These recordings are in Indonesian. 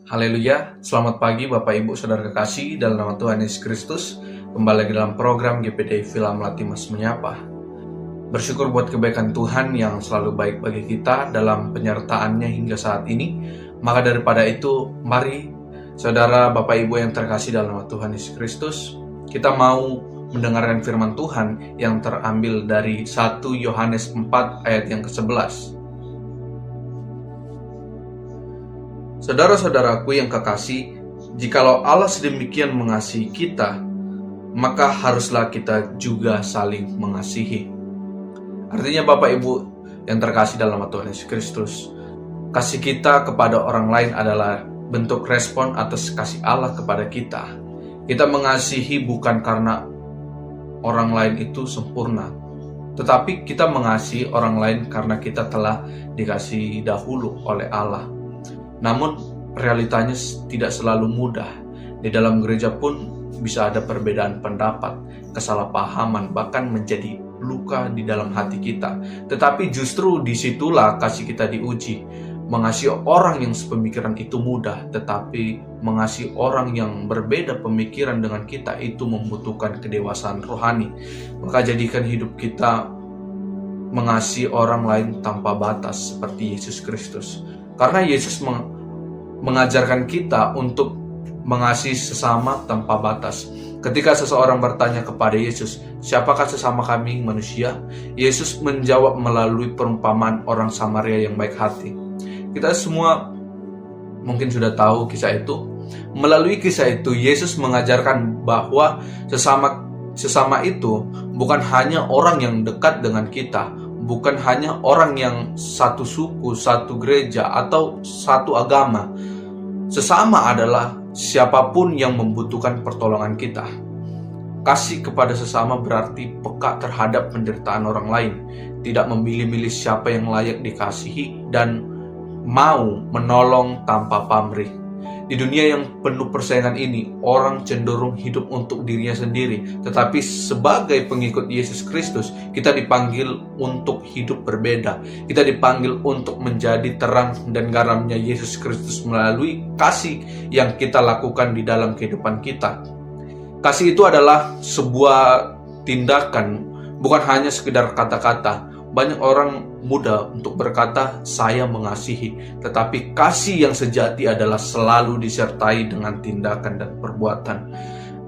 Haleluya, selamat pagi Bapak Ibu Saudara kekasih dalam nama Tuhan Yesus Kristus. Kembali lagi dalam program GPD Villa Melati Mas Menyapa. Bersyukur buat kebaikan Tuhan yang selalu baik bagi kita dalam penyertaannya hingga saat ini. Maka daripada itu, mari Saudara Bapak Ibu yang terkasih dalam nama Tuhan Yesus Kristus, kita mau mendengarkan firman Tuhan yang terambil dari 1 Yohanes 4 ayat yang ke-11. Saudara-saudaraku yang kekasih, jikalau Allah sedemikian mengasihi kita, maka haruslah kita juga saling mengasihi. Artinya Bapak Ibu yang terkasih dalam Tuhan Yesus Kristus, kasih kita kepada orang lain adalah bentuk respon atas kasih Allah kepada kita. Kita mengasihi bukan karena orang lain itu sempurna, tetapi kita mengasihi orang lain karena kita telah dikasihi dahulu oleh Allah. Namun realitanya tidak selalu mudah. Di dalam gereja pun bisa ada perbedaan pendapat, kesalahpahaman, bahkan menjadi luka di dalam hati kita. Tetapi justru disitulah kasih kita diuji. Mengasihi orang yang sepemikiran itu mudah, tetapi mengasihi orang yang berbeda pemikiran dengan kita itu membutuhkan kedewasaan rohani. Maka jadikan hidup kita mengasihi orang lain tanpa batas seperti Yesus Kristus. Karena Yesus mengajarkan kita untuk mengasihi sesama tanpa batas. Ketika seseorang bertanya kepada Yesus, "Siapakah sesama kami manusia?" Yesus menjawab melalui perumpamaan orang Samaria yang baik hati. Kita semua mungkin sudah tahu kisah itu. Melalui kisah itu, Yesus mengajarkan bahwa sesama itu bukan hanya orang yang dekat dengan kita, bukan hanya orang yang satu suku, satu gereja, atau satu agama. Sesama adalah siapapun yang membutuhkan pertolongan kita. Kasih kepada sesama berarti peka terhadap penderitaan orang lain, tidak memilih-milih siapa yang layak dikasihi, dan mau menolong tanpa pamrih. Di dunia yang penuh persaingan ini, orang cenderung hidup untuk dirinya sendiri. Tetapi sebagai pengikut Yesus Kristus, kita dipanggil untuk hidup berbeda. Kita dipanggil untuk menjadi terang dan garamnya Yesus Kristus melalui kasih yang kita lakukan di dalam kehidupan kita. Kasih itu adalah sebuah tindakan, bukan hanya sekedar kata-kata. Banyak orang mudah untuk berkata, "Saya mengasihi," tetapi kasih yang sejati adalah selalu disertai dengan tindakan dan perbuatan.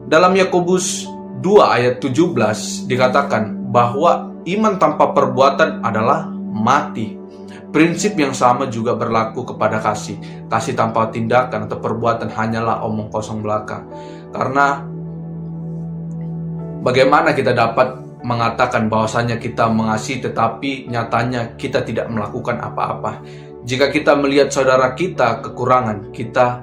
Dalam Yakobus 2 ayat 17 dikatakan bahwa iman tanpa perbuatan adalah mati. Prinsip yang sama juga berlaku kepada kasih. Kasih tanpa tindakan atau perbuatan hanyalah omong kosong belaka. Karena bagaimana kita dapat mengatakan bahwasanya kita mengasihi tetapi nyatanya kita tidak melakukan apa-apa? Jika kita melihat saudara kita kekurangan, kita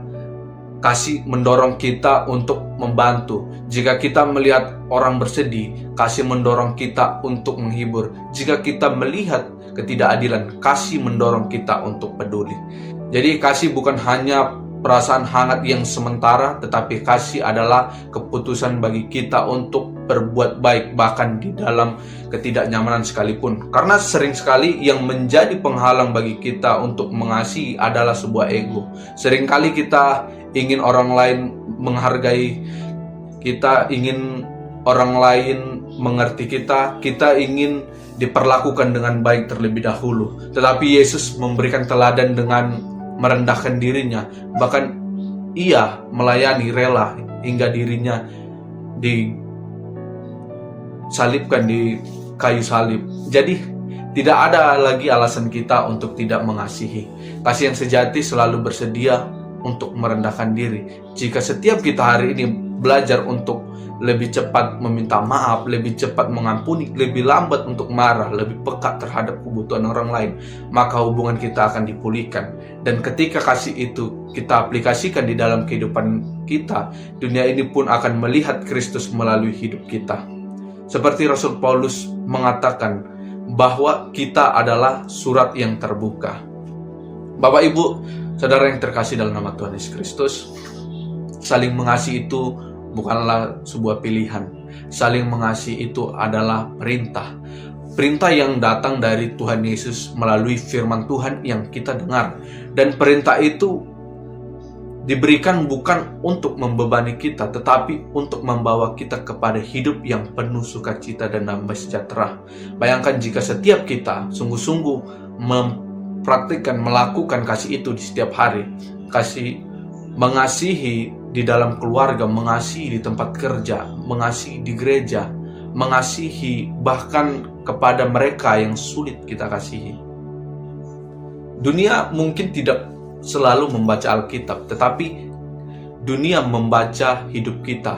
kasih mendorong kita untuk membantu. Jika kita melihat orang bersedih, kasih mendorong kita untuk menghibur. Jika kita melihat ketidakadilan, kasih mendorong kita untuk peduli. Jadi kasih bukan hanya perasaan hangat yang sementara, tetapi kasih adalah keputusan bagi kita untuk berbuat baik bahkan di dalam ketidaknyamanan sekalipun. Karena sering sekali yang menjadi penghalang bagi kita untuk mengasihi adalah sebuah ego. Seringkali kita ingin orang lain menghargai kita, ingin orang lain mengerti kita, kita ingin diperlakukan dengan baik terlebih dahulu. Tetapi Yesus memberikan teladan dengan merendahkan dirinya, bahkan ia melayani rela hingga dirinya disalibkan di kayu salib. Jadi tidak ada lagi alasan kita untuk tidak mengasihi. Kasih yang sejati selalu bersedia untuk merendahkan diri. Jika setiap kita hari ini belajar untuk lebih cepat meminta maaf, lebih cepat mengampuni, lebih lambat untuk marah, lebih peka terhadap kebutuhan orang lain, maka hubungan kita akan dipulihkan. Dan ketika kasih itu kita aplikasikan di dalam kehidupan kita, dunia ini pun akan melihat Kristus melalui hidup kita. Seperti Rasul Paulus mengatakan bahwa kita adalah surat yang terbuka. Bapak Ibu, saudara yang terkasih dalam nama Tuhan Yesus Kristus, saling mengasihi itu bukanlah sebuah pilihan. Saling mengasihi itu adalah perintah. Perintah yang datang dari Tuhan Yesus melalui firman Tuhan yang kita dengar. Dan perintah itu diberikan bukan untuk membebani kita, tetapi untuk membawa kita kepada hidup yang penuh sukacita dan damai sejahtera. Bayangkan jika setiap kita sungguh-sungguh mempraktikkan, melakukan kasih itu di setiap hari. Kasih, mengasihi di dalam keluarga, mengasihi di tempat kerja, mengasihi di gereja, mengasihi bahkan kepada mereka yang sulit kita kasihi. Dunia mungkin tidak selalu membaca Alkitab, tetapi dunia membaca hidup kita.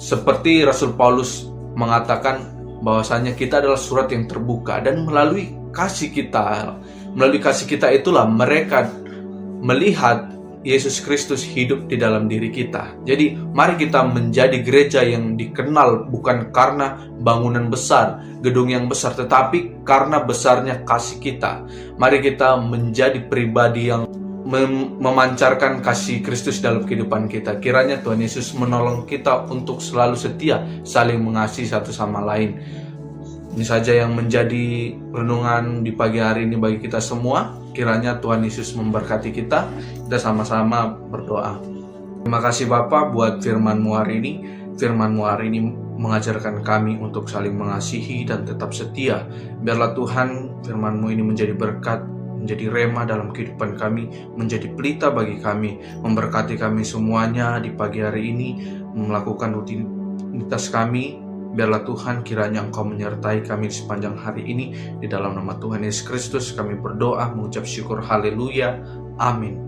Seperti Rasul Paulus mengatakan bahwasanya kita adalah surat yang terbuka, dan melalui kasih kita itulah mereka melihat Yesus Kristus hidup di dalam diri kita. Jadi mari kita menjadi gereja yang dikenal bukan karena bangunan besar, gedung yang besar, tetapi karena besarnya kasih kita. Mari kita menjadi pribadi yang memancarkan kasih Kristus dalam kehidupan kita. Kiranya Tuhan Yesus menolong kita untuk selalu setia saling mengasihi satu sama lain. Ini saja yang menjadi renungan di pagi hari ini bagi kita semua. Kiranya Tuhan Yesus memberkati kita. Kita sama-sama berdoa. Terima kasih Bapa buat firman-Mu hari ini. Firman-Mu hari ini mengajarkan kami untuk saling mengasihi dan tetap setia. Biarlah Tuhan firman-Mu ini menjadi berkat, menjadi rema dalam kehidupan kami, menjadi pelita bagi kami, memberkati kami semuanya di pagi hari ini, melakukan rutinitas kami. Biarlah Tuhan kiranya Engkau menyertai kami di sepanjang hari ini. Di dalam nama Tuhan Yesus Kristus kami berdoa, mengucap syukur, haleluya, amin.